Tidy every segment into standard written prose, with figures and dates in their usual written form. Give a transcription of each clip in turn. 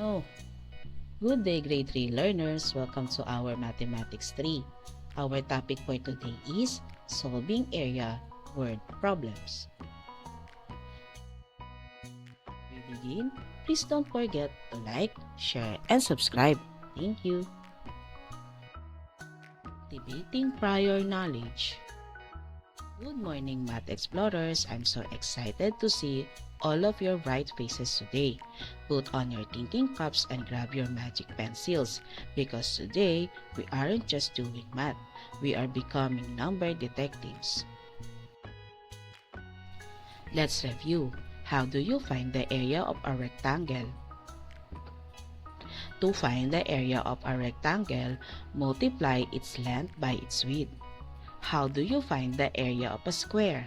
Oh, good day grade 3 learners. Welcome to our Mathematics 3. Our topic for today is solving area word problems. We begin. Please don't forget to like, share, and subscribe. Thank you. Activating prior knowledge. Good morning, Math Explorers. I'm so excited to see all of your bright faces today. Put on your thinking caps and grab your magic pencils because today we aren't just doing math, we are becoming number detectives. Let's review. How do you find the area of a rectangle? To find the area of a rectangle, multiply its length by its width. How do you find the area of a square?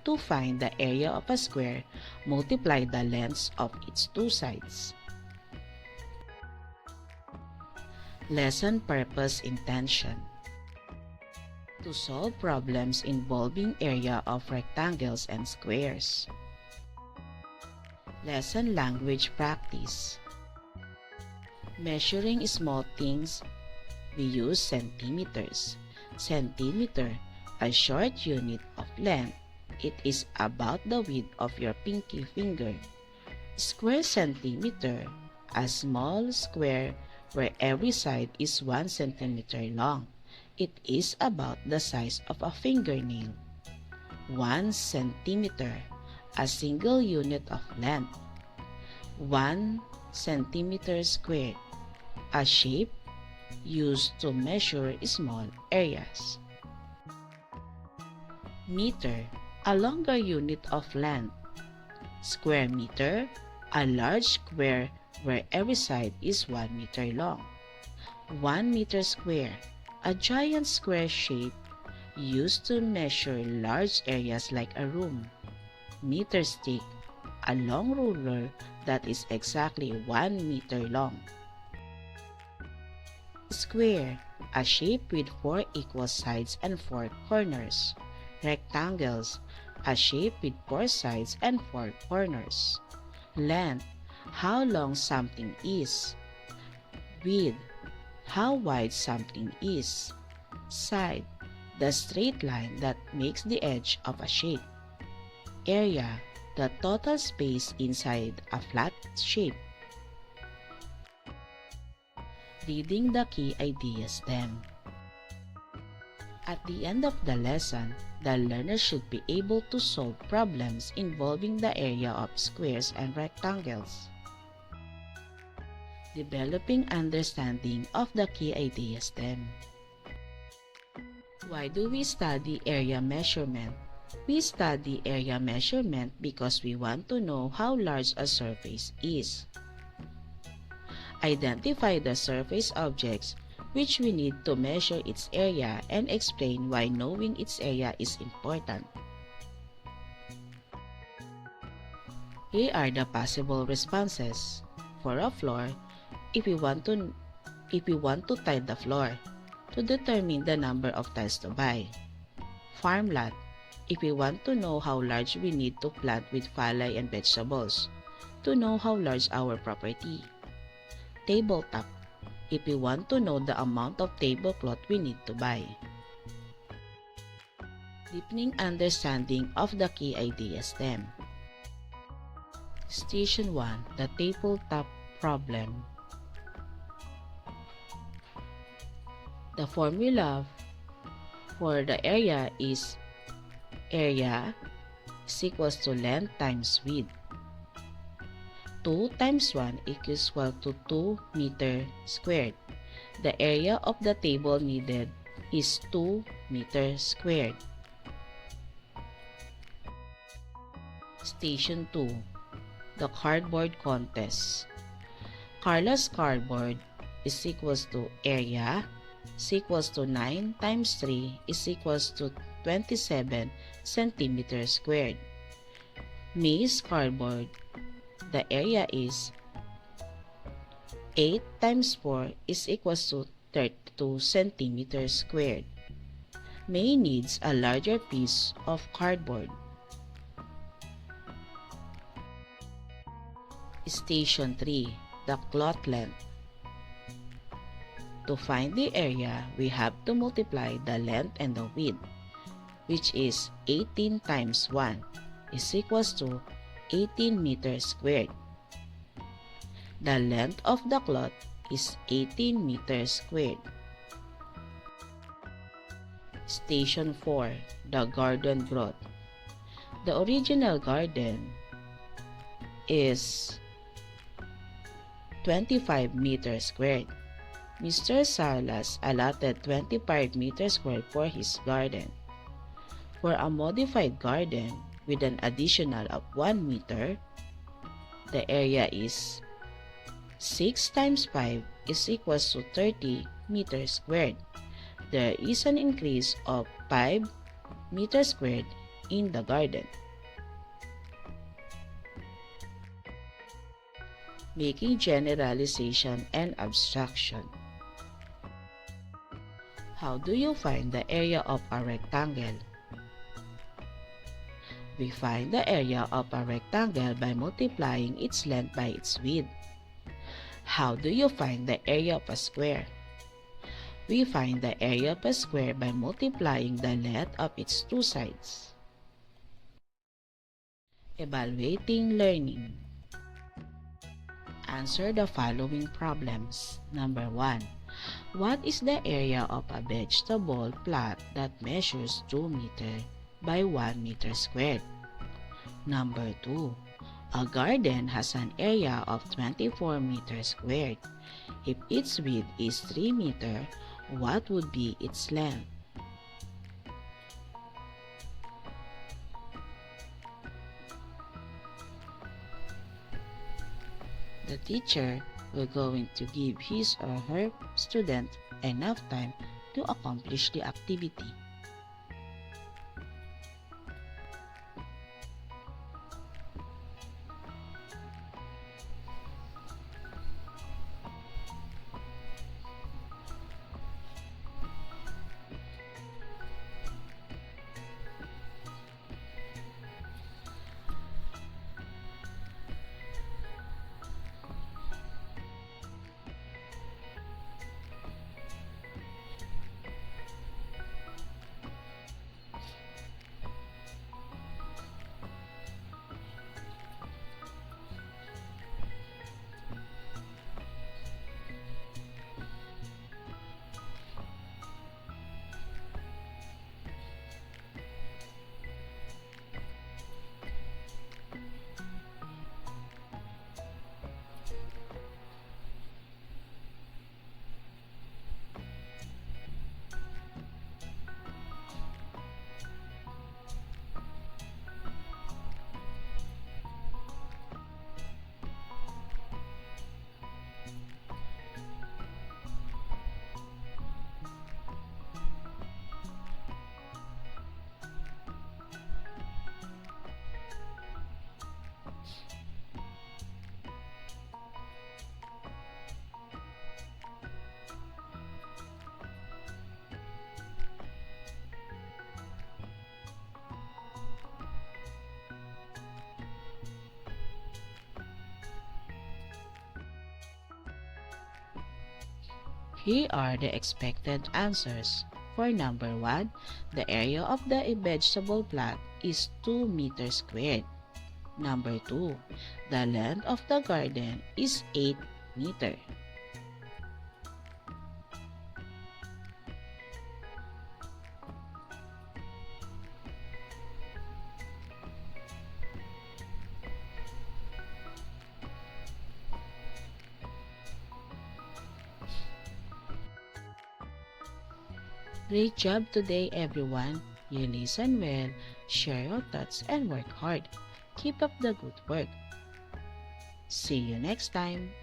To find the area of a square, multiply the lengths of its two sides. Lesson purpose intention. To solve problems involving area of rectangles and squares. Lesson language practice. Measuring small things, we use centimeters. Centimeter, a short unit of length. It is about the width of your pinky finger. Square centimeter, a small square where every side is 1 centimeter long. It is about the size of a fingernail. 1 centimeter, a single unit of length. 1 centimeter squared, a shape used to measure small areas. Meter, a longer unit of length. Square meter, a large square where every side is 1 meter long. 1 meter square, a giant square shape used to measure large areas like a room. Meter stick, a long ruler that is exactly 1 meter long. Square, a shape with 4 equal sides and 4 corners. Rectangles, a shape with 4 sides and 4 corners. Length, how long something is. Width, how wide something is. Side, the straight line that makes the edge of a shape. Area, the total space inside a flat shape. Reading the key ideas then. At the end of the lesson, the learner should be able to solve problems involving the area of squares and rectangles. Developing understanding of the key ideas then. Why do we study area measurement? We study area measurement because we want to know how large a surface is. Identify the surface objects which we need to measure its area and explain why knowing its area is important. Here are the possible responses. For a floor, if we want to tile the floor, to determine the number of tiles to buy. Farmland, if we want to know how large we need to plant with palay and vegetables, to know how large our property. Tabletop, if we want to know the amount of tablecloth we need to buy. Deepening understanding of the key ideas then. Station 1, the tabletop problem. The formula for the area is area is equals to length times width. 2 times 1 equals to 2 meter squared. The area of the table needed is 2 meters squared. Station 2, the cardboard contest. Carla's cardboard is equals to area is equals to 9 times 3 is equals to 27 centimeters squared. May's cardboard, the area is 8 times 4 is equals to 32 centimeters squared. May needs a larger piece of cardboard. Station 3. The cloth length. To find the area, we have to multiply the length and the width, which is 18 times 1 is equals to 18 meters squared. The length of the cloth is 18 meters squared. Station 4. The garden growth. The original garden is 25 meters squared. Mr. Sarlas allotted 25 meters squared for his garden. For a modified garden with an additional of 1 meter, the area is 6 times 5 is equals to 30 meters squared. There is an increase of 5 meters squared in the garden. Making generalization and abstraction. How do you find the area of a rectangle? We find the area of a rectangle by multiplying its length by its width. How do you find the area of a square? We find the area of a square by multiplying the length of its two sides. Evaluating learning. Answer the following problems. Number 1. What is the area of a vegetable plot that measures 2 meters by 1 meter squared? Number 2. A garden has an area of 24 meters squared. If its width is 3 meters, what would be its length? The teacher will going to give his or her student enough time to accomplish the activity. Here are the expected answers. For number 1, the area of the vegetable plot is 2 meters squared. Number 2, the length of the garden is 8 meters. Great job today, everyone. You listen well, share your thoughts, and work hard. Keep up the good work. See you next time.